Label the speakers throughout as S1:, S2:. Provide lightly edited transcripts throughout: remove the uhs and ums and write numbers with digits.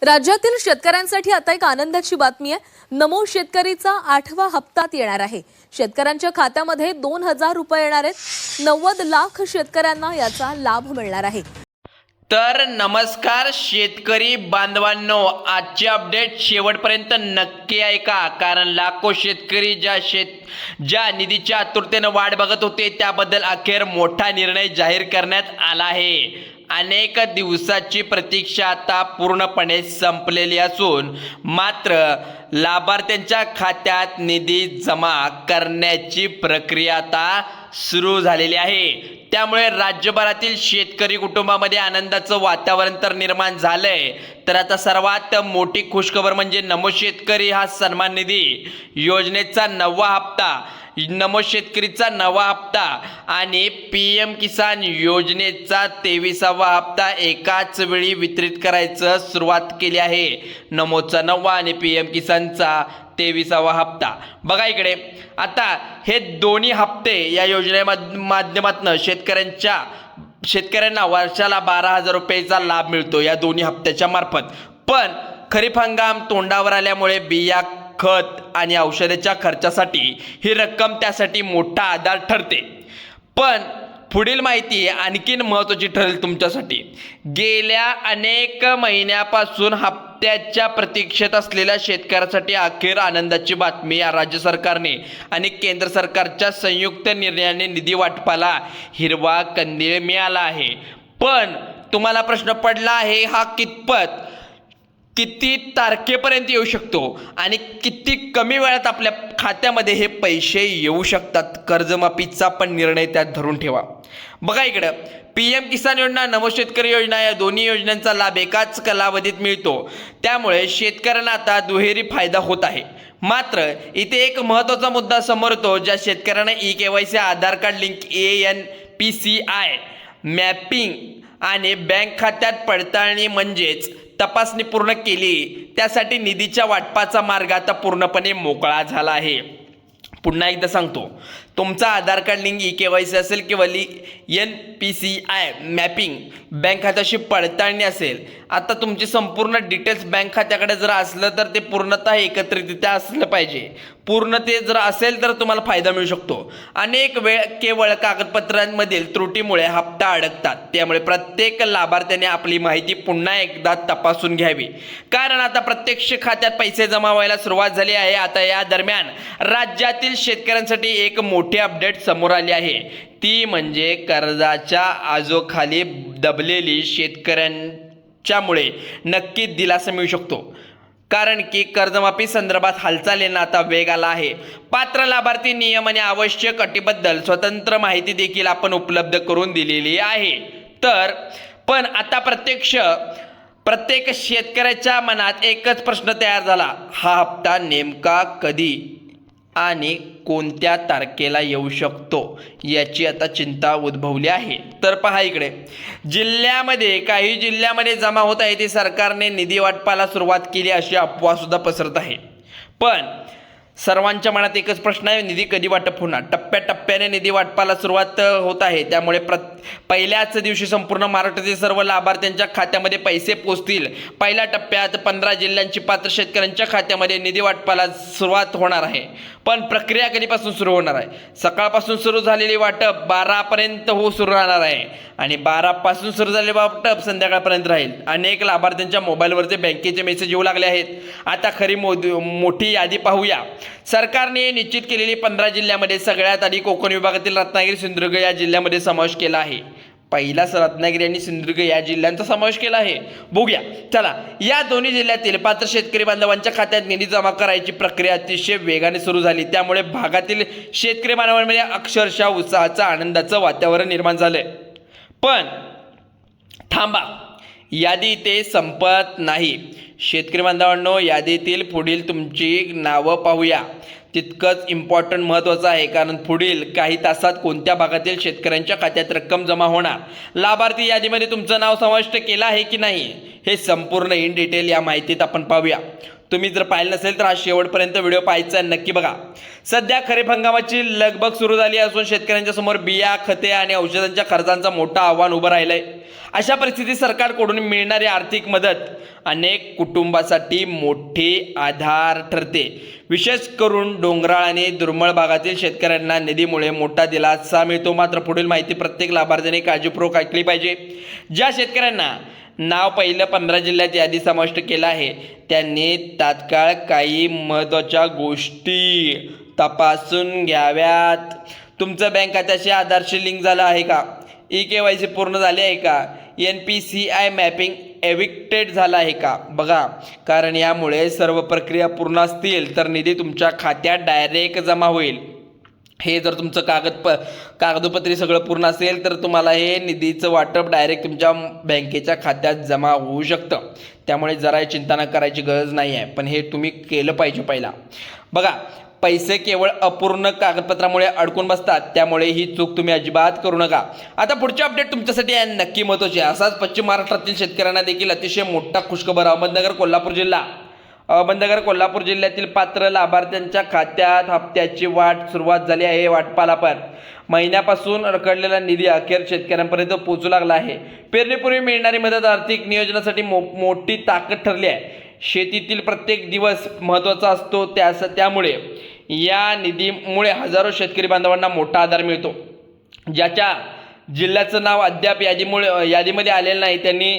S1: राज्यातील शेतकऱ्यांसाठी आता एक आनंदाची बातमी आहे। नमो शेतकरीचा 8वा हप्ता येणार आहे। शेतकऱ्यांच्या खात्यामध्ये 2000 रुपये येणार आहेत। 90 लाख शेतकऱ्यांना याचा लाभ मिळणार आहे।
S2: तर नमस्कार शेतकरी बांधवांनो, आजचे अपडेट शेवटपर्यंत नक्की ऐका, कारण लाखो शेतकरी ज्या निधीच्या आतुरतेने वाट बघत होते त्याबद्दल अखेर मोठा निर्णय जाहीर करण्यात आला आहे। अनेक दिवसाची प्रतीक्षा आता पूर्णपणे संपलेली असून मात्र लाभार्थ्यांच्या खात्यात निधी जमा करण्याची प्रक्रिया आता सुरू झालेली आहे। त्यामुळे राज्यभरातील शेतकरी कुटुंबामध्ये आनंदाचं वातावरण तर निर्माण झालंय। तर आता सर्वात मोठी खुशखबर म्हणजे नमो शेतकरी हा सन्मान निधी योजनेचा 9वा हप्ता, नमो शेतकरीचा 9वा हप्ता आणि PM किसान योजनेचा 23वा हप्ता एकाच वेळी वितरित करायचं सुरुवात केली आहे। नमोचा 9वा आणि PM किसानचा 23वा हप्ता। बघा इकडे, आता हे दोन्ही हप्ते या माध्यमातून शेतकऱ्यांना वर्षाला 12,000 रुपयाचा लाभ मिळतो या दोन्ही हप्त्याच्या मार्फत। पण खरीप हंगाम तोंडावर आल्यामुळे बिया, खत आणि औषधाच्या खर्चासाठी ही रक्कम त्यासाठी मोठा आधार ठरते। पण पुढील माहिती आणखीन महत्त्वाची ठरेल तुमच्यासाठी। गेल्या अनेक महिन्यापासून हप्त्याच्या प्रतीक्षेत असलेल्या शेतकऱ्यासाठी अखेर आनंदाची बातमी या राज्य सरकारने आणि केंद्र सरकारच्या संयुक्त निर्णयाने निधी वाटपाला हिरवा कंदील मिळाला आहे। पण तुम्हाला प्रश्न पडला आहे, हा किती तारखेपर्यंत येऊ शकतो आणि किती कमी वेळात आपल्या खात्यामध्ये हे पैसे येऊ शकतात? कर्जमाफीचा पण निर्णय त्यात धरून ठेवा। बघा इकडं, PM किसान योजना, नमो शेतकरी योजना या दोन्ही योजनांचा लाभ एकाच कालावधीत मिळतो। त्यामुळे शेतकऱ्यांना आता दुहेरी फायदा होत आहे। मात्र इथे एक महत्त्वाचा मुद्दा समोर येतो, ज्या शेतकऱ्यांना eKYC, आधार कार्ड लिंक, ANPCI मॅपिंग आणि बँक खात्यात पडताळणी म्हणजेच तपासणी पूर्ण केली, त्यासाठी निधीच्या वाटपाचा मार्ग आता पूर्णपणे मोकळा झाला आहे। पुन्हा एकदा सांगतो, तुमचा आधार कार्ड लिंक, eKYC असेल किंवा NPCI मॅपिंग, बँक खात्याशी पडताळणी असेल, आता तुमची संपूर्ण डिटेल्स बँक खात्याकडे जर असलं तर ते पूर्णतः एकत्रितरित्या असलं पाहिजे। पूर्ण ते जर असेल तर तुम्हाला फायदा मिळू शकतो। अनेक वेळ केवळ कागदपत्रांमधील त्रुटीमुळे हप्ता अडकतात। त्यामुळे प्रत्येक लाभार्थ्याने आपली माहिती पुन्हा एकदा तपासून घ्यावी, कारण आता प्रत्यक्ष खात्यात पैसे जमा व्हायला सुरुवात झाली आहे। आता या दरम्यान राज्यातील शेतकऱ्यांसाठी एक मोठी अपडेट समोर आली आहे, ती म्हणजे कर्जाच्या आजोखाली दबलेली शेतकऱ्यांच्यामुळे नक्की दिलासा मिळू शकतो, कारण की कर्जमाफी संदर्भात हालचालींना आता वेग आला आहे। पात्र लाभार्थी, नियम आणि आवश्यक अटीबद्दल स्वतंत्र माहिती देखील आपण उपलब्ध करून दिलेली आहे। पण आता प्रत्येक शेतकऱ्याच्या मनात एकच प्रश्न तयार झाला, हा हप्ता नेमका कधी आणि कोणत्या तारखेला येऊ शकतो याची आता चिंता उद्भवली आहे। तर पहा इकडे, काही जिल्ह्यामध्ये जमा होत आहे ते सरकारने निधी वाटपाला सुरुवात केली अशी अफवा सुद्धा पसरत आहे। पण सर्वांच्या मनात एकच प्रश्न आहे, निधी कधी वाटप होणार? टप्प्याटप्प्याने निधी वाटपाला सुरुवात होत आहे। त्यामुळे पहिल्याच दिवशी संपूर्ण महाराष्ट्रातील सर्व लाभार्थ्यांच्या खात्यामध्ये पैसे पोचतील। पहिल्या टप्प्यात 15 जिल्ह्यांची पात्र शेतकऱ्यांच्या खात्यामध्ये निधी वाटपाला सुरुवात होणार आहे। पण प्रक्रिया कधीपासून सुरू होणार आहे? सकाळपासून सुरू झालेली वाटप 12 पर्यंत सुरू राहणार आहे आणि 12 पासून सुरू झालेले वाटप संध्याकाळपर्यंत राहील। अनेक लाभार्थ्यांच्या मोबाईलवरचे बँकेचे मेसेज येऊ लागले आहेत। आता खरी मोठी यादी पाहूया। सरकारने निश्चित केलेली 15 जिल्ह्यामध्ये सगळ्यात आधी कोकण विभागातील रत्नागिरी, सिंधुदुर्ग या जिल्ह्यामध्ये समावेश केला आहे। पहिलाच रत्नागिरी आणि सिंधुदुर्ग या जिल्ह्यांचा समावेश केला आहे। बघूया, चला, या दोन्ही जिल्ह्यातील पात्र शेतकरी बांधवांच्या खात्यात निधी जमा करायची प्रक्रिया अतिशय वेगाने सुरू झाली। त्यामुळे भागातील शेतकरी बांधवांमध्ये अक्षरशः उत्साहाचं, आनंदाचं वातावरण निर्माण झालंय। पण थांबा, यादी इथे संपत नाही। शेतकरी बांधवांनो, यादीतील पुढील तुमची नावं पाहूया। तितकंच इम्पॉर्टंट, महत्त्वाचं आहे, कारण पुढील काही तासात कोणत्या भागातील शेतकऱ्यांच्या खात्यात रक्कम जमा होणार, लाभार्थी यादीमध्ये तुमचं नाव समाविष्ट केलं आहे की नाही, हे संपूर्ण इन डिटेल या माहितीत आपण पाहूया। तुम्ही जर पाहिलं नसेल तर हा शेवटपर्यंत व्हिडिओ पाहायचा आहे, नक्की बघा. सध्या खरीप हंगामाची लगबग सुरू झाली असून शेतकऱ्यांच्या समोर बिया, खते आणि औषधांच्या खर्चांचा मोठा आव्हान उभं राहिलंय. अशा परिस्थितीत सरकारकडून मिळणारी आर्थिक मदत अनेक कुटुंबासाठी मोठी आधार ठरते. विशेष करून डोंगराळ आणि दुर्मिळ भागातील शेतकऱ्यांना निधीमुळे मोठा दिलासा मिळतो. मात्र पुढील माहिती प्रत्येक लाभार्थ्याने काळजीपूर्वक ऐकली पाहिजे. ज्या शेतकऱ्यांना नाव पहिलं 15 जिल्ह्यात यादी समाविष्ट केलं आहे त्यांनी तात्काळ काही महत्त्वाच्या गोष्टी तपासून घ्याव्यात. तुमचं बँक खात्याशी आधारशी लिंक झालं आहे का? EKYC पूर्ण झाले आहे का? NPCI मॅपिंग एविक्टेड झाला आहे का? बघा, कारण यामुळे सर्व प्रक्रिया पूर्ण असतील तर निधी तुमच्या खात्यात डायरेक्ट जमा होईल. हे जर तुमचं कागदोपत्री सगळं पूर्ण असेल तर तुम्हाला हे निधीचं वाटप डायरेक्ट तुमच्या बँकेच्या खात्यात जमा होऊ शकतं. त्यामुळे जरा चिंता न करायची गरज नाही आहे, पण हे तुम्ही केलं पाहिजे पहिला. बघा, पैसे केवळ अपूर्ण कागदपत्रामुळे अडकून बसतात, त्यामुळे ही चूक तुम्ही अजिबात करू नका. आता पुढचे अपडेट तुमच्यासाठी आहे नक्की महत्त्वाचे. असाच पश्चिम महाराष्ट्रातील शेतकऱ्यांना देखील अतिशय मोठा खुशखबर. अहमदनगर कोल्हापूर जिल्ह्यातील पात्र लाभार्थ्यांच्या खात्यात हप्त्याची सुरुवात झाली आहे. वाटपाला पण महिन्यापासून रखडलेला निधी अखेर शेतकऱ्यांपर्यंत पोहोचू लागला आहे. पेरणीपूर्वी मिळणारी मदत आर्थिक नियोजनासाठी मोठी ताकद ठरली आहे. शेतीतील प्रत्येक दिवस महत्त्वाचा असतो, त्यामुळे या निधीमुळे हजारो शेतकरी बांधवांना मोठा आधार मिळतो. ज्याच्या जिल्ह्याचं नाव अद्याप यादीमध्ये आलेलं नाही त्यांनी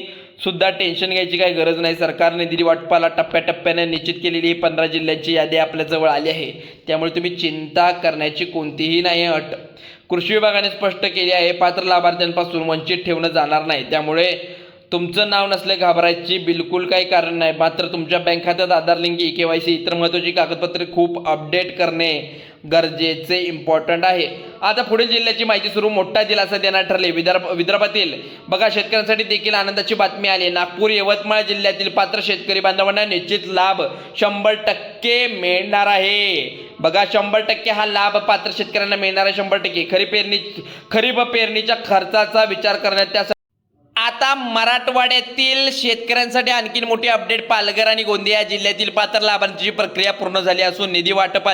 S2: सुद्धा टेन्शन घ्यायची काही गरज नाही. सरकारने निधी वाटपाला टप्प्याटप्प्याने निश्चित केलेली ही 15 जिल्ह्यांची यादी आपल्याजवळ आली आहे. त्यामुळे तुम्ही चिंता करण्याची कोणतीही नाही अट. कृषी विभागाने स्पष्ट केली आहे, पात्र लाभार्थ्यांपासून वंचित ठेवणं जाणार नाही. त्यामुळे तुमचं नाव नसले घाबरायची बिलकुल काही कारण नाही. मात्र तुमच्या बँक खात्यात आधार लिंक, EKYC इतर महत्त्वाची कागदपत्रे खूप अपडेट करणे गरजेचे इम्पॉर्टंट आहे. आता पुढील जिल्ह्याची माहिती सुरू. मोठा दिलासा देणार ठरले विदर्भातील. बघा, शेतकऱ्यांसाठी देखील आनंदाची बातमी आली. नागपूर, यवतमाळ जिल्ह्यातील पात्र शेतकरी बांधवांना निश्चित लाभ 100% मिळणार आहे. बघा, 100% हा लाभ पात्र शेतकऱ्यांना मिळणार आहे. 100% खरीप पेरणीच्या खर्चाचा विचार करण्यात. आता मराठवाड्यातील शेतकऱ्यांसाठी आणखी मोठी अपडेट. पालघर आणि गोंदिया जिल्ह्यातील पात्र लाभार्थीची प्रक्रिया पूर्ण झाली असून निधी वाटप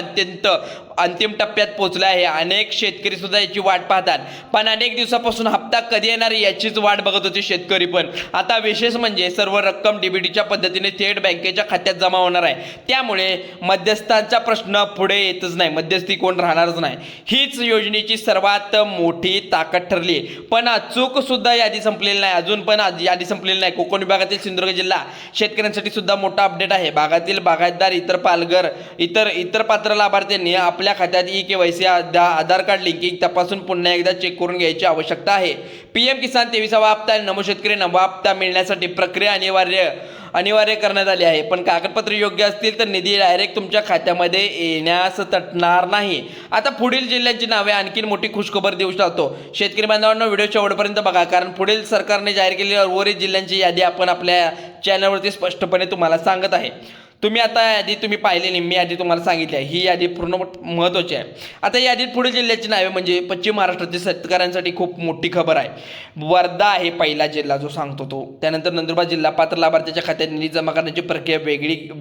S2: अंतिम टप्प्यात पोहोचले आहे. अनेक शेतकरी सुद्धा याची वाट पाहतात, पण अनेक दिवसापासून हप्ता कधी येणार याचीच वाट बघत होते शेतकरी पण. आता विशेष म्हणजे सर्व रक्कम DBTच्या पद्धतीने थेट बँकेच्या खात्यात जमा होणार आहे. त्यामुळे मध्यस्थांचा प्रश्न पुढे येतच नाही, मध्यस्थी कोण राहणारच नाही. हीच योजनेची सर्वात मोठी ताकद ठरली. पण अचूक सुद्धा यादी संपलेली नाही, अजून पण यादी संपलेली नाही. कोकण विभागातील सिंधुदुर्ग जिल्हा शेतकऱ्यांसाठी सुद्धा मोठा अपडेट आहे. भागातील बागायतदार, इतर पात्र लाभार्थ्यांनी आपल्या खात्यात EKYC आधार कार्ड लिंकिंग तपासून पुन्हा एकदा चेक करून घ्यायची आवश्यकता आहे. PM किसान 23वा हप्ता आणि नमो शेतकरी 9वा हप्ता मिळण्यासाठी प्रक्रिया अनिवार्य करण्यात आली आहे. पण कागदपत्रे योग्य असतील तर निधी डायरेक्ट तुमच्या खात्यामध्ये येण्यास तटणार नाही. आता पुढील जिल्ह्यांची नावे आणखी मोठी खुशखबर देऊ शकतो. शेतकरी बांधवांना व्हिडिओ शेवटपर्यंत बघा, कारण पुढील सरकारने जाहीर केलेल्या उर्वरित जिल्ह्यांची यादी आपण आपल्या चॅनलवरती स्पष्टपणे तुम्हाला सांगत आहे. तुम्ही आता यादी तुम्ही पाहिलेली, मी यादी तुम्हाला सांगितली आहे. ही यादी पूर्ण महत्त्वाची आहे. आता यादीत पुढील जिल्ह्याची नावे म्हणजे पश्चिम महाराष्ट्रातील शेतकऱ्यांसाठी खूप मोठी खबर आहे. वर्धा आहे पहिला जिल्हा जो सांगतो तो. त्यानंतर नंदुरबार जिल्हा पात्र लाभार्थ्याच्या खात्यात निधी जमा करण्याची प्रक्रिया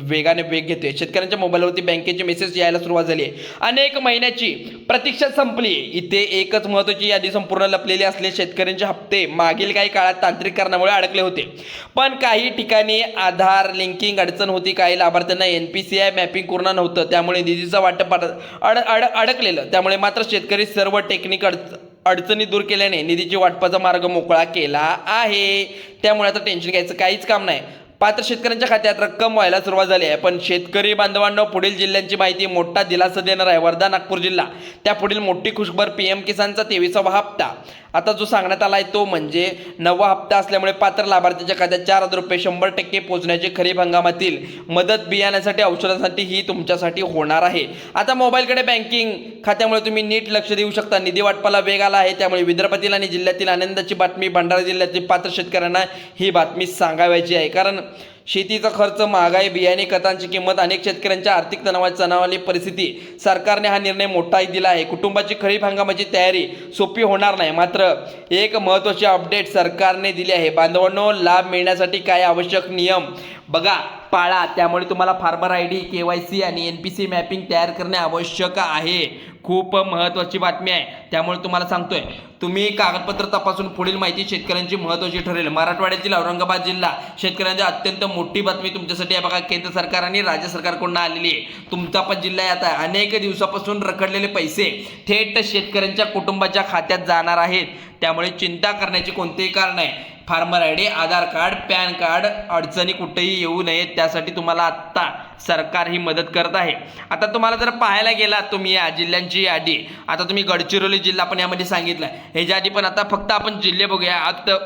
S2: वेगाने वेग घेते. शेतकऱ्यांच्या मोबाईलवरती बँकेचे मेसेज यायला सुरुवात झाली आहे. अनेक महिन्याची प्रतीक्षा संपली. इथे एकच महत्त्वाची यादी संपूर्ण लपलेली असले शेतकऱ्यांचे हप्ते मागील काही काळात तांत्रिक कारणामुळे अडकले होते. पण काही ठिकाणी आधार लिंकिंग अडचण होती. काही लाभार्थ्यांना NPCI मॅपिंग पूर्ण नव्हतं, त्यामुळे निधीचा वाटप अडकलेलं. त्यामुळे मात्र शेतकरी सर्व टेक्निक अडचणी दूर केल्याने निधीची वाटपाचा मार्ग मोकळा केला आहे. त्यामुळे आता टेन्शन घ्यायचं काहीच काम नाही. पात्र शेतकऱ्यांच्या खात्यात रक्कम व्हायला सुरुवात झाली आहे. पण शेतकरी बांधवांना पुढील जिल्ह्यांची माहिती मोठा दिलासा देणार आहे. वर्धा, नागपूर जिल्हा. त्या पुढील मोठी खुशखबर PM किसानचा 23वा हप्ता आता जो सांगण्यात आला आहे तो म्हणजे 9वा हप्ता असल्यामुळे पात्र लाभार्थ्याच्या खात्यात 4,000 रुपये 100% पोहोचण्याचे खरीप हंगामातील मदत बियाण्यासाठी औषधासाठी ही तुमच्यासाठी होणार आहे. आता मोबाईलकडे बँकिंग खात्यामुळे तुम्ही नीट लक्ष देऊ शकता. निधी वाटपाला वेग आला आहे. त्यामुळे विदर्भातील आणि जिल्ह्यातील आनंदाची बातमी. भंडारा जिल्ह्यातील पात्र शेतकऱ्यांना ही बातमी सांगावयाची आहे, कारण शेतीचा खर्च, महागाई, बियाणे, खतांची किंमत, अनेक शेतकऱ्यांच्या आर्थिक तणावाची परिस्थिती, सरकारने हा निर्णय मोठाही दिला आहे. कुटुंबाची खरीप हंगामाची तयारी सोपी होणार नाही. मात्र एक महत्त्वाची अपडेट सरकारने दिली आहे. बांधवांनो, लाभ मिळण्यासाठी काय आवश्यक नियम बघा पाळा. त्यामुळे तुम्हाला फार्मर ID, KYC आणि NPC मॅपिंग तयार करणे आवश्यक आहे. खूप महत्त्वाची बातमी आहे. त्यामुळे तुम्हाला सांगतोय, तुम्ही कागदपत्र तपासून पुढील माहिती शेतकऱ्यांची महत्त्वाची ठरेल. मराठवाड्यातील औरंगाबाद जिल्हा शेतकऱ्यांची अत्यंत मोठी बातमी तुमच्यासाठी आहे बघा. केंद्र सरकार आणि राज्य सरकारकडून आलेली आहे. तुमचा पण जिल्हा आहे. आता अनेक दिवसापासून रखडलेले पैसे थेट शेतकऱ्यांच्या कुटुंबाच्या खात्यात जाणार आहेत. त्यामुळे चिंता करण्याचे कोणतेही कारण नाही. फार्मर ID, आधार कार्ड, पॅन कार्ड अडचणी कुठेही येऊ नयेत, त्यासाठी तुम्हाला आत्ता सरकार ही मदत करत आहे. आता तुम्हाला जर पाहायला गेला तुम्ही या जिल्ह्यांची यादी, आता तुम्ही गडचिरोली जिल्हा पण यामध्ये सांगितलं. ह्याच्या आधी पण आता फक्त आपण जिल्हे बघूया. आता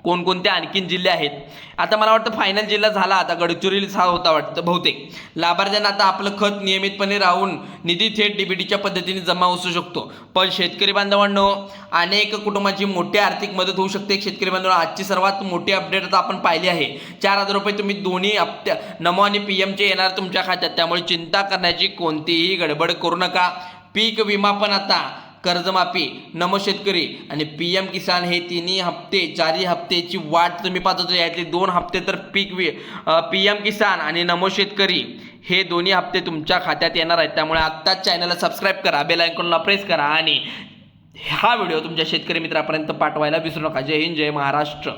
S2: कोणकोणते आणखीन जिल्हे आहेत. आता मला वाटतं फायनल जिल्हा झाला आता गडचिरोलीचा होता वाटतं बहुतेक. लाभार्थ्यांना आता आपलं खत नियमितपणे राहून निधी थेट DBTच्या पद्धतीने जमा होऊ शकतो. पण शेतकरी बांधवांनो, अनेक कुटुंबांची मोठी आर्थिक मदत होऊ शकते. शेतकरी बांधवांनो, आजची सर्वात मोठी अपडेट आता आपण पाहिली आहे. 4,000 रुपये तुम्ही दोन्ही हप्त्या नमो आणि PMचे येणार तुमच्या खात्यात. त्यामुळे चिंता करण्याची कोणतीही गडबड करू नका. पीक विमा पण आता, कर्जमाफी, नमो शेतकरी आणि PM किसान हे तिन्ही हप्ते, 4 हप्त्याची वाट तुम्ही पाहतो. यातले 2 हप्ते तर PM किसान आणि नमो शेतकरी हे दोन्ही हप्ते तुमच्या खात्यात येणार आहेत. त्यामुळे आत्ताच चॅनलला सबस्क्राईब करा, बेल आयकॉनला प्रेस करा आणि हा व्हिडिओ तुमच्या शेतकरी मित्रापर्यंत पाठवायला विसरू नका. जय हिंद, जय महाराष्ट्र.